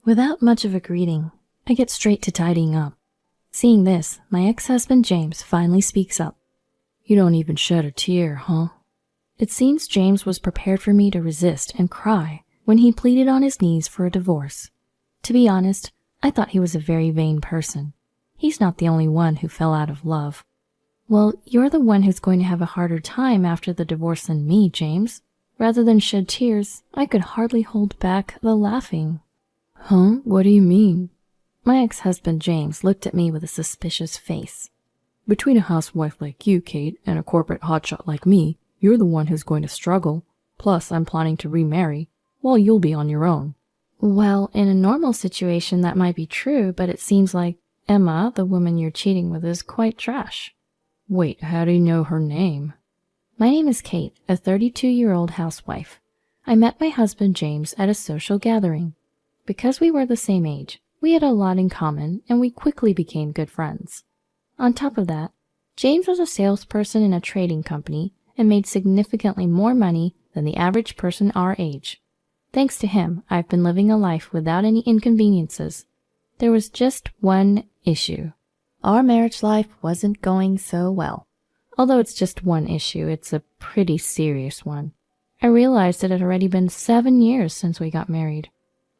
Without much of a greeting, I get straight to tidying up. Seeing this, my ex-husband James finally speaks up. You don't even shed a tear, huh? It seems James was prepared for me to resist and cry when he pleaded on his knees for a divorce. To be honest, I thought he was a very vain person. He's not the only one who fell out of love. Well, you're the one who's going to have a harder time after the divorce than me, James. Rather than shed tears, I could hardly hold back the laughing. Huh? What do you mean? My ex-husband James looked at me with a suspicious face. Between a housewife like you, Kate, and a corporate hotshot like me, you're the one who's going to struggle. Plus, I'm planning to remarry, while you'll be on your own. Well, in a normal situation that might be true, but it seems like Emma, the woman you're cheating with, is quite trash. Wait, how do you know her name? My name is Kate, a 32-year-old housewife. I met my husband James at a social gathering. Because we were the same age, we had a lot in common, and we quickly became good friends. On top of that, James was a salesperson in a trading company and made significantly more money than the average person our age. Thanks to him, I've been living a life without any inconveniences. There was just one issue. Our marriage life wasn't going so well. Although it's just one issue, it's a pretty serious one. I realized it had already been 7 years since we got married.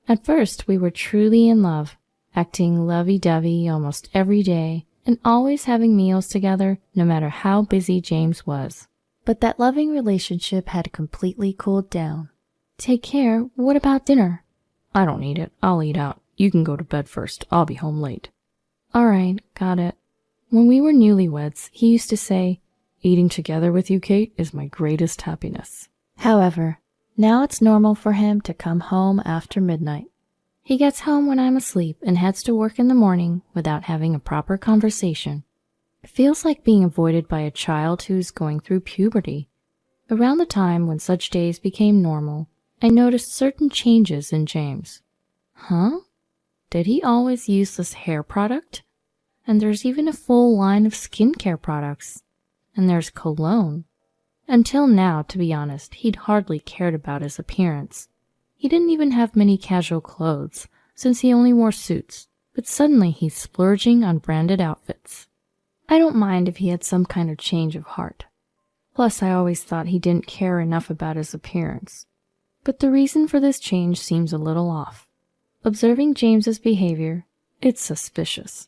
At first, we were truly in love, acting lovey-dovey almost every day, and always having meals together, no matter how busy James was. But that loving relationship had completely cooled down. Take care, what about dinner? I don't need it, I'll eat out. You can go to bed first, I'll be home late. Alright, got it. When we were newlyweds, he used to say, eating together with you, Kate, is my greatest happiness. However, now it's normal for him to come home after midnight. He gets home when I'm asleep and heads to work in the morning without having a proper conversation. It feels like being avoided by a child who's going through puberty. Around the time when such days became normal, I noticed certain changes in James. Huh? Did he always use this hair product? And there's even a full line of skincare products. And there's cologne. Until now, to be honest, he'd hardly cared about his appearance. He didn't even have many casual clothes, since he only wore suits, but suddenly he's splurging on branded outfits. I don't mind if he had some kind of change of heart. Plus, I always thought he didn't care enough about his appearance. But the reason for this change seems a little off. Observing James's behavior, it's suspicious.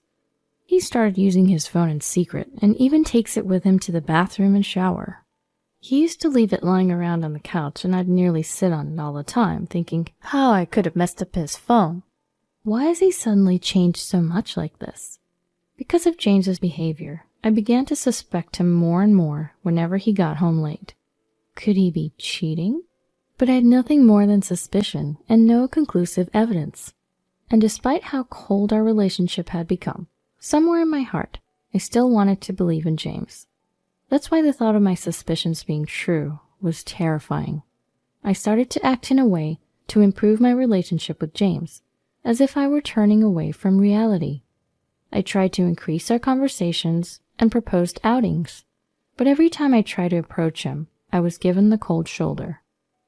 He started using his phone in secret and even takes it with him to the bathroom and shower. He used to leave it lying around on the couch, and I'd nearly sit on it all the time, thinking how I could have messed up his phone. Why has he suddenly changed so much like this? Because of James's behavior, I began to suspect him more and more whenever he got home late. Could he be cheating? But I had nothing more than suspicion and no conclusive evidence. And despite how cold our relationship had become, somewhere in my heart, I still wanted to believe in James. That's why the thought of my suspicions being true was terrifying. I started to act in a way to improve my relationship with James, as if I were turning away from reality. I tried to increase our conversations and proposed outings, but every time I tried to approach him, I was given the cold shoulder.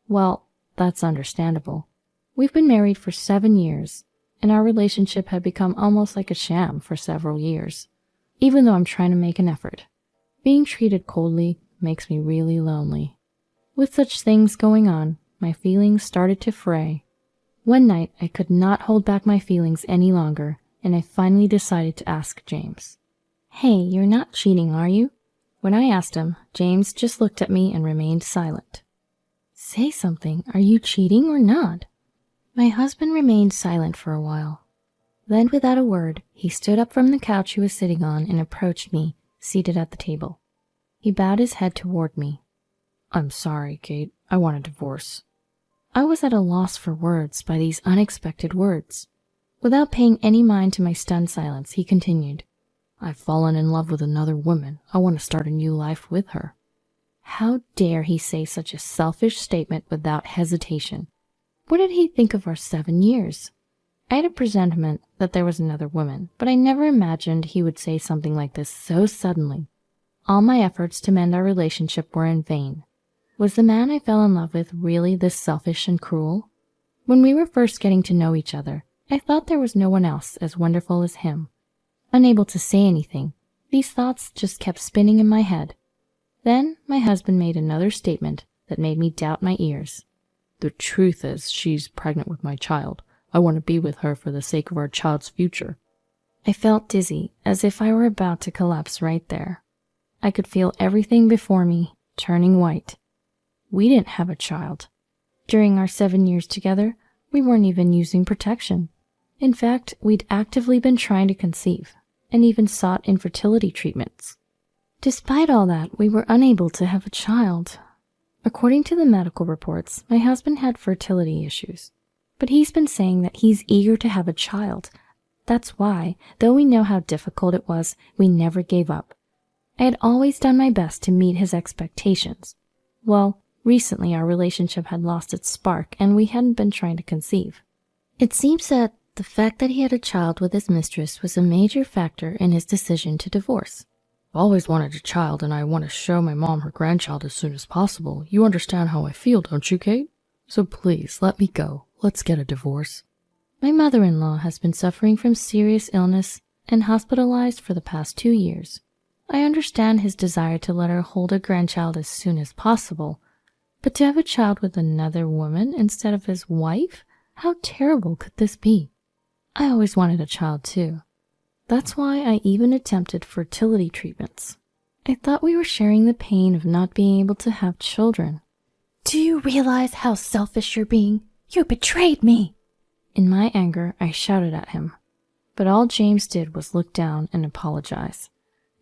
Well, that's understandable. We've been married for 7 years, and our relationship had become almost like a sham for several years. Even though I'm trying to make an effort, being treated coldly makes me really lonely. With such things going on, my feelings started to fray. One night, I could not hold back my feelings any longer, and I finally decided to ask James. Hey, you're not cheating, are you? When I asked him, James just looked at me and remained silent. Say something, are you cheating or not? My husband remained silent for a while. Then, without a word, he stood up from the couch he was sitting on and approached me, seated at the table. He bowed his head toward me. I'm sorry, Kate. I want a divorce. I was at a loss for words by these unexpected words. Without paying any mind to my stunned silence, he continued. I've fallen in love with another woman. I want to start a new life with her. How dare he say such a selfish statement without hesitation? What did he think of our 7 years? I had a presentiment that there was another woman, but I never imagined he would say something like this so suddenly. All my efforts to mend our relationship were in vain. Was the man I fell in love with really this selfish and cruel? When we were first getting to know each other, I thought there was no one else as wonderful as him. Unable to say anything, these thoughts just kept spinning in my head. Then my husband made another statement that made me doubt my ears. The truth is, she's pregnant with my child. I want to be with her for the sake of our child's future. I felt dizzy, as if I were about to collapse right there. I could feel everything before me turning white. We didn't have a child. During our 7 years together, we weren't even using protection. In fact, we'd actively been trying to conceive, and even sought infertility treatments. Despite all that, we were unable to have a child. According to the medical reports, my husband had fertility issues, but he's been saying that he's eager to have a child. That's why, though we know how difficult it was, we never gave up. I had always done my best to meet his expectations. Well, recently our relationship had lost its spark and we hadn't been trying to conceive. It seems that the fact that he had a child with his mistress was a major factor in his decision to divorce. I've always wanted a child and I want to show my mom her grandchild as soon as possible. You understand how I feel, don't you, Kate? So please, let me go. Let's get a divorce. My mother-in-law has been suffering from serious illness and hospitalized for the past 2 years. I understand his desire to let her hold a grandchild as soon as possible, but to have a child with another woman instead of his wife? How terrible could this be? I always wanted a child too. That's why I even attempted fertility treatments. I thought we were sharing the pain of not being able to have children. Do you realize how selfish you're being? You betrayed me! In my anger, I shouted at him, but all James did was look down and apologize.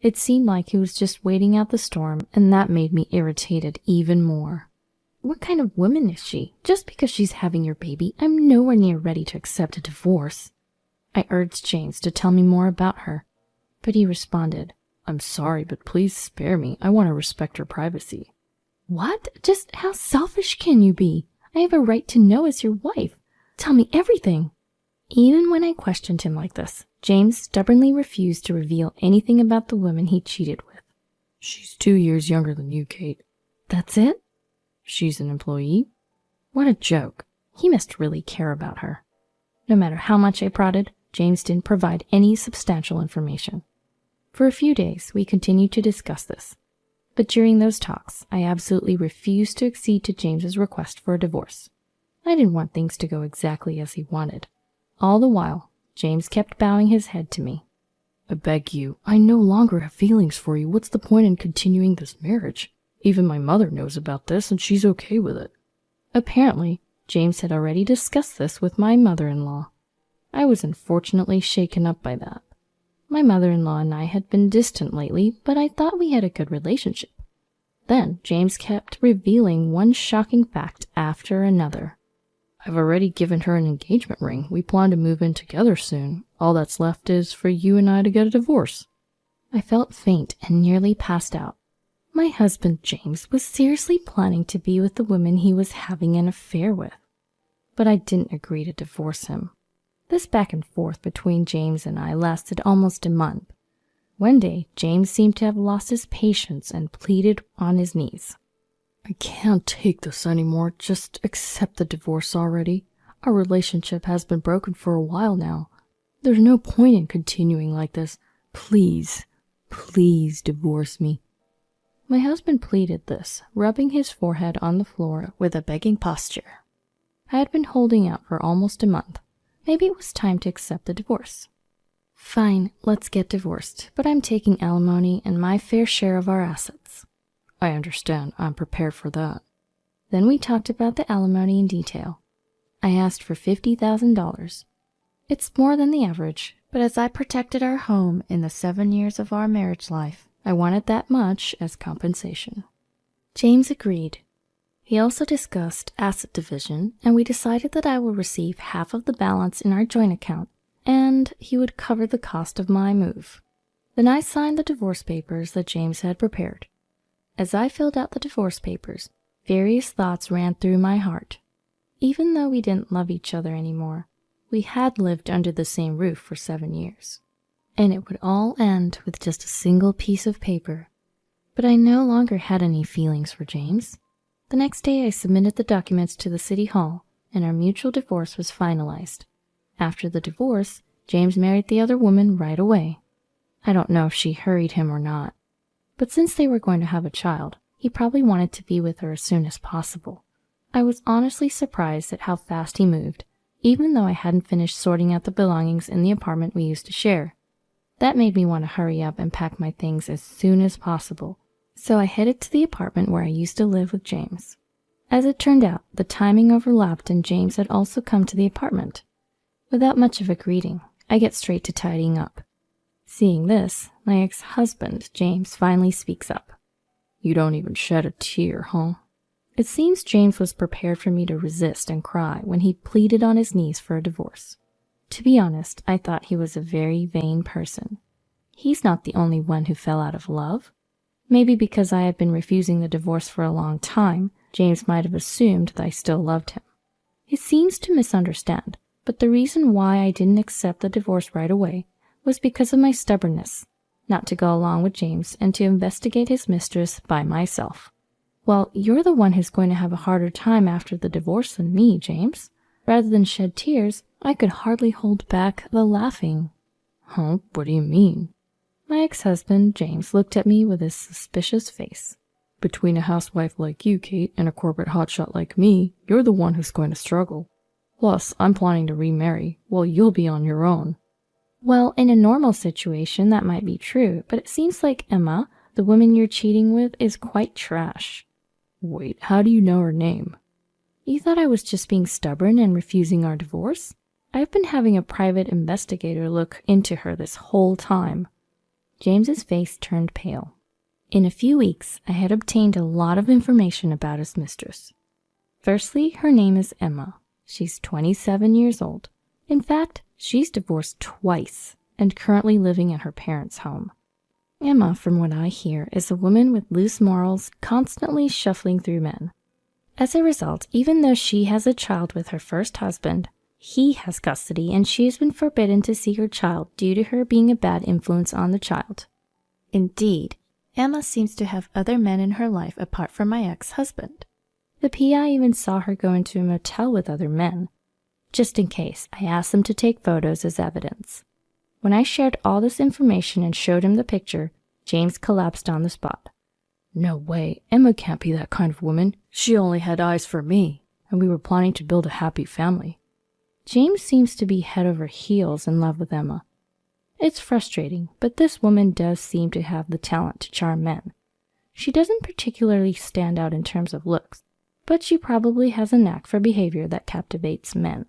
It seemed like he was just waiting out the storm, and that made me irritated even more. What kind of woman is she? Just because she's having your baby, I'm nowhere near ready to accept a divorce. I urged James to tell me more about her, but he responded, I'm sorry, but please spare me. I want to respect her privacy. What? Just how selfish can you be? I have a right to know as your wife. Tell me everything. Even when I questioned him like this, James stubbornly refused to reveal anything about the woman he cheated with. She's 2 years younger than you, Kate. That's it? She's an employee. What a joke. He must really care about her. No matter how much I prodded, James didn't provide any substantial information. For a few days, we continued to discuss this. But during those talks, I absolutely refused to accede to James's request for a divorce. I didn't want things to go exactly as he wanted. All the while, James kept bowing his head to me. I beg you, I no longer have feelings for you. What's the point in continuing this marriage? Even my mother knows about this and she's okay with it. Apparently, James had already discussed this with my mother-in-law. I was unfortunately shaken up by that. My mother-in-law and I had been distant lately, but I thought we had a good relationship. Then James kept revealing one shocking fact after another. I've already given her an engagement ring. We plan to move in together soon. All that's left is for you and I to get a divorce. I felt faint and nearly passed out. My husband, James, was seriously planning to be with the woman he was having an affair with. But I didn't agree to divorce him. This back and forth between James and I lasted almost a month. One day, James seemed to have lost his patience and pleaded on his knees. I can't take this anymore. Just accept the divorce already. Our relationship has been broken for a while now. There's no point in continuing like this. Please, please divorce me. My husband pleaded this, rubbing his forehead on the floor with a begging posture. I had been holding out for almost a month. Maybe it was time to accept the divorce. Fine, let's get divorced, but I'm taking alimony and my fair share of our assets. I understand. I'm prepared for that. Then we talked about the alimony in detail. I asked for $50,000. It's more than the average, but as I protected our home in the 7 years of our marriage life, I wanted that much as compensation. James agreed. He also discussed asset division, and we decided that I would receive half of the balance in our joint account, and he would cover the cost of my move. Then I signed the divorce papers that James had prepared. As I filled out the divorce papers, various thoughts ran through my heart. Even though we didn't love each other anymore, we had lived under the same roof for 7 years. And it would all end with just a single piece of paper. But I no longer had any feelings for James. The next day I submitted the documents to the city hall, and our mutual divorce was finalized. After the divorce, James married the other woman right away. I don't know if she hurried him or not, but since they were going to have a child, he probably wanted to be with her as soon as possible. I was honestly surprised at how fast he moved, even though I hadn't finished sorting out the belongings in the apartment we used to share. That made me want to hurry up and pack my things as soon as possible, so I headed to the apartment where I used to live with James. As it turned out, the timing overlapped and James had also come to the apartment. Without much of a greeting, I get straight to tidying up. Seeing this, my ex-husband, James, finally speaks up. You don't even shed a tear, huh? It seems James was prepared for me to resist and cry when he pleaded on his knees for a divorce. To be honest, I thought he was a very vain person. He's not the only one who fell out of love. Maybe because I had been refusing the divorce for a long time, James might have assumed that I still loved him. He seems to misunderstand, but the reason why I didn't accept the divorce right away was because of my stubbornness, not to go along with James and to investigate his mistress by myself. Well, you're the one who's going to have a harder time after the divorce than me, James. Rather than shed tears, I could hardly hold back the laughing. Huh? What do you mean? My ex-husband, James, looked at me with his suspicious face. Between a housewife like you, Kate, and a corporate hotshot like me, you're the one who's going to struggle. Plus, I'm planning to remarry, while you'll be on your own. Well, in a normal situation, that might be true, but it seems like Emma, the woman you're cheating with, is quite trash. Wait, how do you know her name? You thought I was just being stubborn and refusing our divorce? I've been having a private investigator look into her this whole time. James's face turned pale. In a few weeks, I had obtained a lot of information about his mistress. Firstly, her name is Emma. She's 27 years old. In fact, she's divorced twice and currently living in her parents' home. Emma, from what I hear, is a woman with loose morals, constantly shuffling through men. As a result, even though she has a child with her first husband, he has custody and she has been forbidden to see her child due to her being a bad influence on the child. Indeed, Emma seems to have other men in her life apart from my ex-husband. The PI even saw her go into a motel with other men. Just in case, I asked them to take photos as evidence. When I shared all this information and showed him the picture, James collapsed on the spot. No way, Emma can't be that kind of woman. She only had eyes for me, and we were planning to build a happy family. James seems to be head over heels in love with Emma. It's frustrating, but this woman does seem to have the talent to charm men. She doesn't particularly stand out in terms of looks, but she probably has a knack for behavior that captivates men.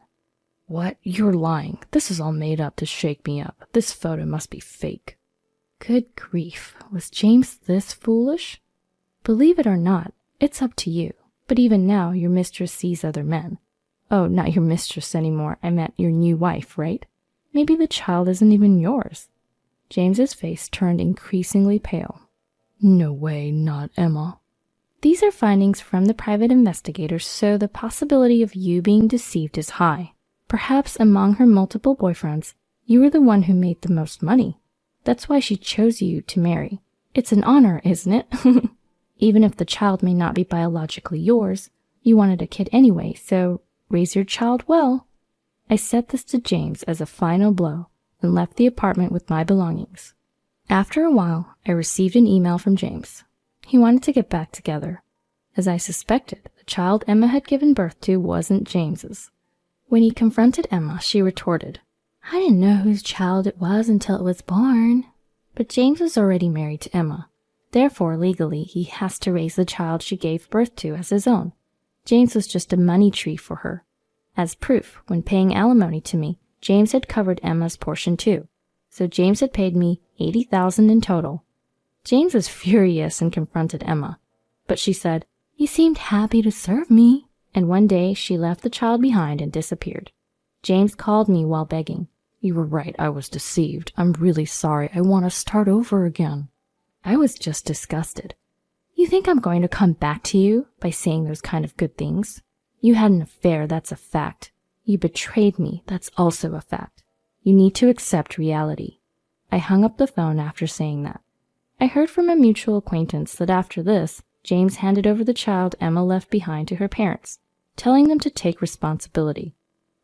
What? You're lying. This is all made up to shake me up. This photo must be fake. Good grief, was James this foolish? Believe it or not, it's up to you, but even now your mistress sees other men. Oh, not your mistress anymore, I meant your new wife, right? Maybe the child isn't even yours. James's face turned increasingly pale. No way, not Emma. These are findings from the private investigators, so the possibility of you being deceived is high. Perhaps among her multiple boyfriends, you were the one who made the most money. That's why she chose you to marry. It's an honor, isn't it? Even if the child may not be biologically yours, you wanted a kid anyway, so raise your child well. I said this to James as a final blow and left the apartment with my belongings. After a while, I received an email from James. He wanted to get back together. As I suspected, the child Emma had given birth to wasn't James's. When he confronted Emma, she retorted, I didn't know whose child it was until it was born. But James was already married to Emma. Therefore, legally, he has to raise the child she gave birth to as his own. James was just a money tree for her. As proof, when paying alimony to me, James had covered Emma's portion too. So James had paid me $80,000 in total. James was furious and confronted Emma. But she said, You seemed happy to serve me. And one day she left the child behind and disappeared. James called me while begging. You were right, I was deceived. I'm really sorry. I want to start over again. I was just disgusted. You think I'm going to come back to you by saying those kind of good things? You had an affair, that's a fact. You betrayed me, that's also a fact. You need to accept reality. I hung up the phone after saying that. I heard from a mutual acquaintance that after this, James handed over the child Emma left behind to her parents, telling them to take responsibility.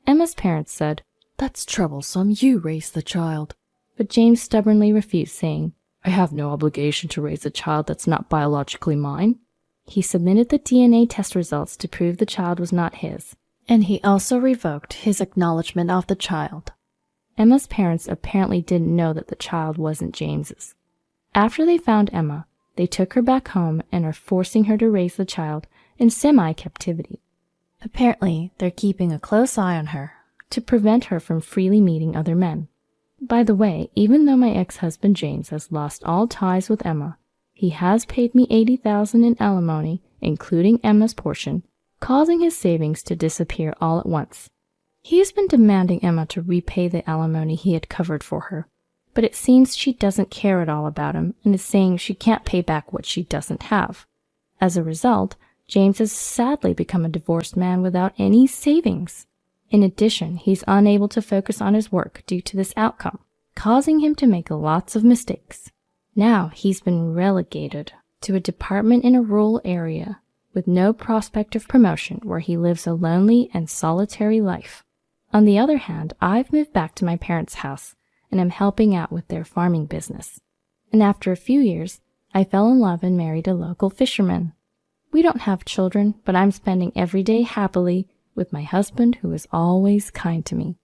Emma's parents said, That's troublesome. You raised the child. But James stubbornly refused, saying, I have no obligation to raise a child that's not biologically mine. he submitted the DNA test results to prove the child was not his. And he also revoked his acknowledgement of the child. Emma's parents apparently didn't know that the child wasn't James's. After they found Emma, they took her back home and are forcing her to raise the child in semi-captivity Apparently, they're keeping a close eye on her. to prevent her from freely meeting other men. By the way, even though my ex-husband James has lost all ties with Emma, he has paid me $80,000 in alimony, including Emma's portion, causing his savings to disappear all at once. He has been demanding Emma to repay the alimony he had covered for her, but it seems she doesn't care at all about him and is saying she can't pay back what she doesn't have. As a result, James has sadly become a divorced man without any savings. In addition, he's unable to focus on his work due to this outcome, causing him to make lots of mistakes. Now he's been relegated to a department in a rural area with no prospect of promotion, where he lives a lonely and solitary life. On the other hand, I've moved back to my parents' house and am helping out with their farming business. And after a few years, I fell in love and married a local fisherman. We don't have children, but I'm spending every day happily with my husband, who is always kind to me.